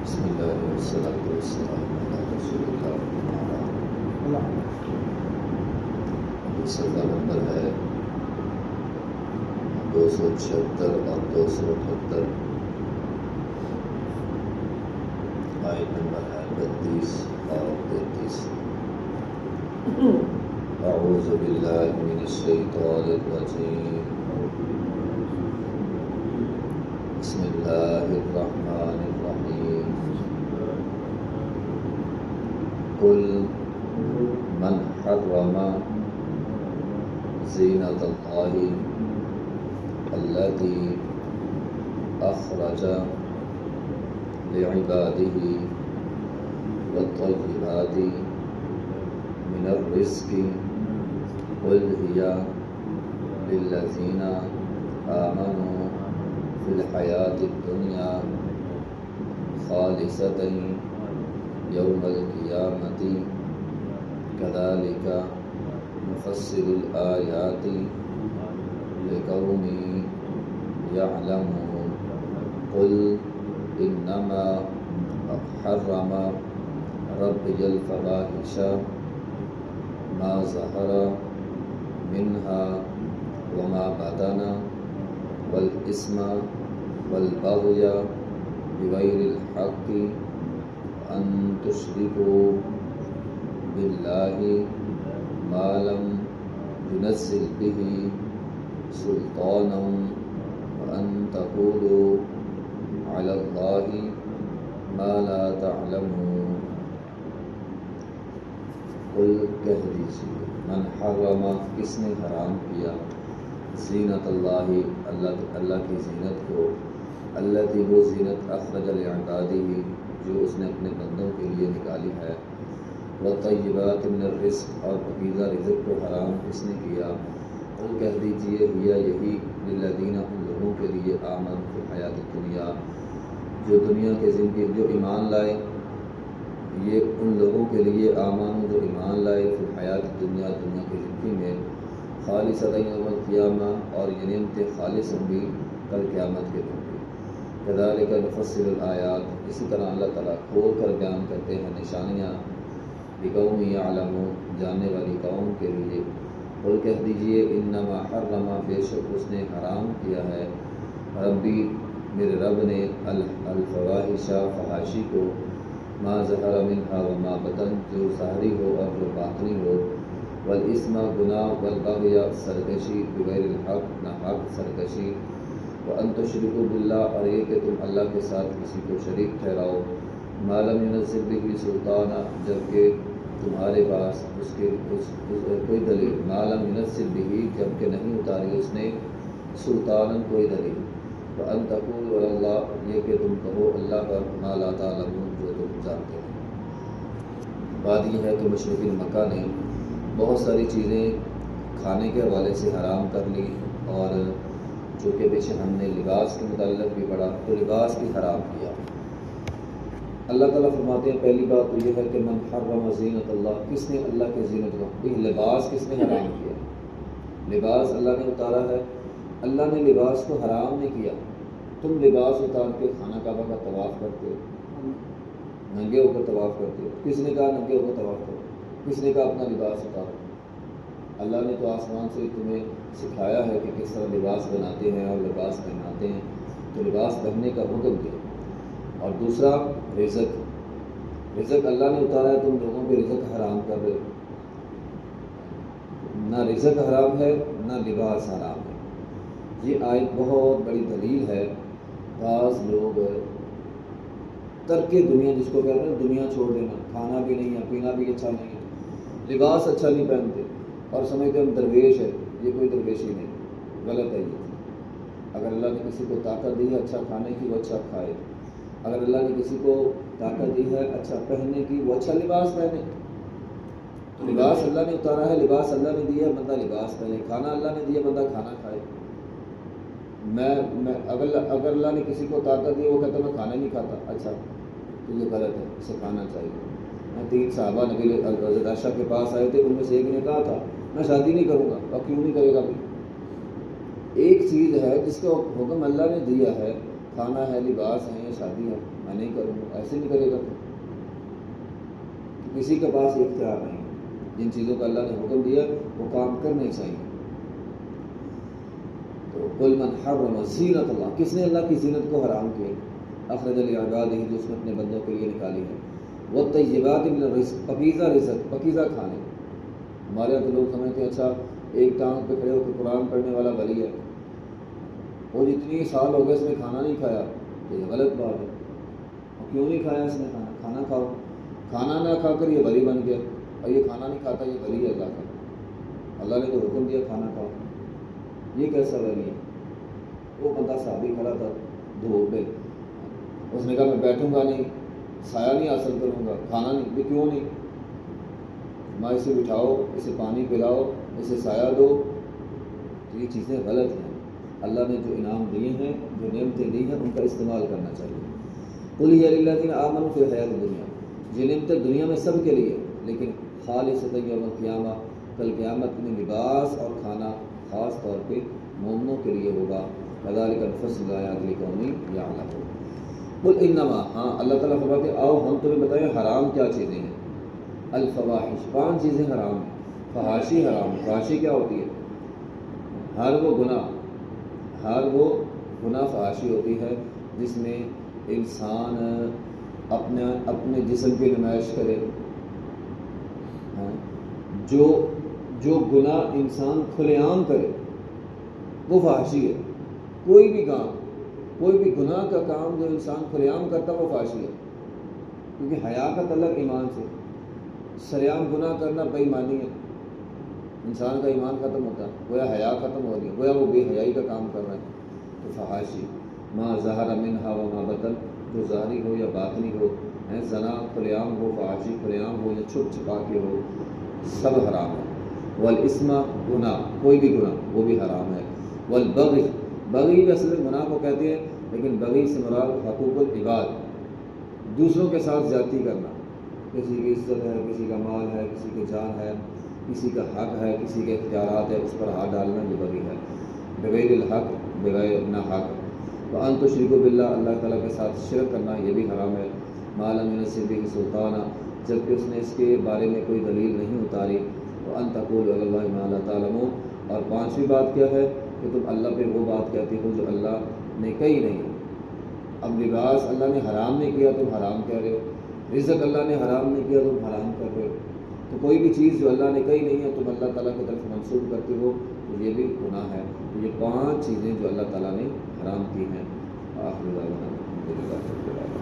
بسم اللہ والصلاۃ والسلام علی رسول اللہ۔ صفحہ نمبر ہے 276 اور 278، آیت نمبر ہے 32 اور 33۔ اعوذ باللہ من الشیطان الرجیم، بسم اللہ الرحمن الرحیم۔ قل من حرم زینۃ اللہ التی اخرج لعبادہ والطیبات من الرزق قل ہی للذین آمنوا فی الحیاۃ الدنیا خالصۃ یوم القیامۃ کذالک نفصل الآیات لقوم یعلمون۔ قل انما حرم ربی الفواحش ما ظہر منہا وما بطن والاسم والبغی بغیر الحق ان تشرکوا باللہ ما لم ينزل به سلطانا وان تقولوا علی اللہ ما لا تعلمون۔ قل کہہ دیجیے، من حرم، کس نے حرام کیا، زینت اللہ، اللہ کی زینت کو، التی وہ زینت اخرج لعبادہ جو اس نے اپنے بندوں کے لیے نکالی ہے، والطیبات من الرزق اور پاکیزہ رزق کو حرام کس نے کیا۔ قل کہہ دیجیے، ہیا یہی للذین ان لوگوں کے لیے آمن فی الحیات الدنیا جو دنیا کے زندگی جو ایمان لائے، یہ ان لوگوں کے لیے آمان جو ایمان لائے فی الحیات الدنیا دنیا کی زندگی میں، خالصۃ یوم القیامہ اور یہ نعمت خالص ہوں گی کل قیامت کے دن کی۔ کذالک نفصل الآیات، اسی طرح اللہ تعالیٰ کھول کر بیان کرتے ہیں نشانیاں، لقوم یعلمون، جاننے والی قوم کے لیے۔ قل کہہ دیجیے، انما حرم، بے شک اس نے حرام کیا ہے، ربی میرے رب نے، الفواحش فحاشی کو، ما ظہر منہا وما بطن جو ظاہری ہو اور جو باطنی ہو، والاسم گناہ، والبغی سرکشی، بغیر الحق نہ حق سرکشی، وان تشرکوا باللہ اور یہ کہ تم اللہ کے ساتھ کسی کو شریک ٹھہراؤ، ما لم ينزل به سلطانا جبکہ تمہارے پاس اس کوئی دلیل، ما لم ينزل به جبکہ نہیں اتاری اس نے سلطانا کوئی دلیل، وان تقولوا علی اللہ یہ کہ تم کہو اللہ پر ما لا تعلمون جو تم جانتے ہیں۔ بات یہ ہے کہ مشرکین مکہ نے بہت ساری چیزیں کھانے کے حوالے سے حرام کر لی، اور چونکہ پیچھے ہم نے لباس کے متعلق بھی پڑھا تو لباس بھی حرام کیا۔ اللہ تعالیٰ فرماتے ہیں پہلی بات تو یہ ہے کہ من حرم زینت اللہ، کس نے اللہ کے زینت کو، لباس کس نے حرام کیا؟ لباس اللہ نے اتارا ہے، اللہ نے لباس کو حرام نہیں کیا۔ تم لباس اتار کے خانہ کعبہ کا طواف کرتے ہو، ننگے ہو کر طواف کرتے ہو، کس نے کہا ننگے ہو کر طواف کرو؟ کس نے کہا اپنا لباس اتارو؟ اللہ نے تو آسمان سے تمہیں سکھایا ہے کہ کس طرح لباس بناتے ہیں اور لباس پہناتے ہیں، تو لباس پہننے کا حکم دیا۔ اور دوسرا رزق اللہ نے اتارا ہے، تم لوگوں کے رزق حرام کر رہے ہو۔ نہ رزق حرام ہے نہ لباس حرام ہے۔ یہ آیت بہت بڑی دلیل ہے۔ بعض لوگ ترک دنیا جس کو کہتے ہیں دنیا چھوڑ دینا، کھانا بھی نہیں ہے، پینا بھی اچھا نہیں ہے، لباس اچھا نہیں پہنتے اور سمجھتے ہم درویش ہے۔ یہ کوئی درویشی نہیں، غلط ہے یہ۔ اگر اللہ نے کسی کو طاقت دی ہے اچھا کھانے کی وہ اچھا کھائے، اگر اللہ نے کسی کو طاقت دی ہے اچھا پہننے کی وہ اچھا لباس پہنے۔ تو لباس اللہ نے اتارا ہے، لباس اللہ نے دیا، بندہ لباس پہنے، کھانا اللہ نے دیا، بندہ کھانا کھائے۔ اگر اللہ نے کسی کو طاقت دی وہ کہتا میں کھانا نہیں کھاتا، اچھا تو یہ غلط ہے، اسے کھانا چاہیے۔ 3 صحابہ نبی حضرت عائشہ کے پاس آئے تھے، ان میں سے ایک نے کہا تھا میں شادی نہیں کروں گا، اور کیوں نہیں کرے گا بھی؟ ایک چیز ہے جس کا حکم اللہ نے دیا ہے، کھانا ہے، لباس ہے، شادی ہے، میں نہیں کروں گا، نفس ہی نہیں کرے گا تو کسی کے پاس اختیار نہیں. جن چیزوں کا اللہ نے حکم دیا وہ کام کرنے چاہیے. تو قل من حرم زینت اللہ، کس نے اللہ کی زینت کو حرام کیا؟ اخرج لعبادہ، جو اس نے اپنے بندوں کے لیے نکالی ہے. والطیبات من الرزق، پکیزہ رزق، پکیزہ کھانے. ہمارے یہاں تو لوگ سمجھتے ہیں اچھا ایک ٹانگ پہ کھڑے ہو کے قرآن پڑھنے والا ولی ہے، وہ جتنی سال ہو گئے اس نے کھانا نہیں کھایا. یہ غلط بات ہے. کیوں نہیں کھایا اس نے کھانا؟ کھانا کھاؤ. کھانا نہ کھا کر یہ ولی بن گیا، اور یہ کھانا نہیں کھاتا، یہ ولی ہے اللہ کا. اللہ نے تو حکم دیا کھانا کھاؤ. یہ کیسا ولی ہے؟ وہ بندہ صحابی کھڑا تھا دھوپ پہ، اس نے کہا میں بیٹھوں گا نہیں، سایہ نہیں حاصل کروں گا، کھانا نہیں. بھی کیوں نہیں؟ ماں اسے بٹھاؤ، اسے پانی پلاؤ، اسے سایہ دو. تو یہ چیزیں غلط ہیں. اللہ نے جو انعام دیے ہیں، جو نعمتیں دی ہیں، ان کا استعمال کرنا چاہیے. قل ہی للذین آمنوا فی الحیاۃ الدنیا، یہ نعمتیں دنیا میں سب کے لیے، لیکن خالصۃ یوم القیامہ، کل قیامت میں لباس اور کھانا خاص طور پہ مومنوں کے لیے ہوگا. کذالک نفصل الآیات لقوم یعلمون. قل انما، ہاں اللہ تعالیٰ فرماتے ہیں آؤ ہم تمہیں بتائیں حرام کیا چیزیں ہیں. الفواحش، 5 چیزیں حرام ہیں. فحاشی حرام ہے. فحاشی کیا ہوتی ہے؟ ہر وہ گناہ فحاشی ہوتی ہے جس میں انسان اپنے جسم کی نمائش کرے. جو گناہ انسان کھلے عام کرے وہ فحاشی ہے. کوئی بھی گناہ کا کام جو انسان کھلے عام کرتا وہ فحاشی ہے. کیونکہ حیا کا تعلق ایمان سے. سریعام گناہ کرنا بے ایمانی ہے، انسان کا ایمان ختم ہوتا ہے، گویا حیا ختم ہو گیا، گویا وہ بے حیائی کا کام کر رہا ہے. تو فحاشی ما ظہر منہا وما بطن، جو ظاہری ہو یا باطنی ہو، زنا کھلے عام ہو، فحاشی کھلے عام ہو یا چھپ چھپا کے ہو، سب حرام ہے. والاسم، گناہ، کوئی بھی گناہ وہ بھی حرام ہے. والبغی، بغی بھی اصل میں گناہ کو کہتے ہیں، لیکن بغی سے مراد حقوق العباد، دوسروں کے ساتھ زیادتی کرنا. کسی کی عزت ہے، کسی کا مال ہے، کسی کی جان ہے، کسی کا حق ہے، کسی کے اختیارات ہے، اس پر ہاتھ ڈالنا یہ بغی ہے. بغیر الحق، بغیر نہ حق. وان تشرکوا باللہ، اللہ تعالیٰ کے ساتھ شرک کرنا یہ بھی حرام ہے. ما لم ينزل به سلطانا، جبکہ اس نے اس کے بارے میں کوئی دلیل نہیں اتاری. وان تقولوا علی اللہ ما لا تعلمون، اور 5ویں بات کیا ہے کہ تم اللہ پہ وہ بات کہتے ہو جو اللہ نے کہی نہیں. اب لباس اللہ نے حرام نہیں کیا تم حرام کہہ رہے ہو، رزق اللہ نے حرام نہیں کیا تم حرام کر رہے ہو. تو کوئی بھی چیز جو اللہ نے کہی نہیں ہے تم اللہ تعالیٰ کی طرف منسوب کرتے ہو تو یہ بھی گناہ ہے. یہ 5 چیزیں جو اللہ تعالیٰ نے حرام کی ہیں. آخر دعوانا الحمدللہ رب العالمین.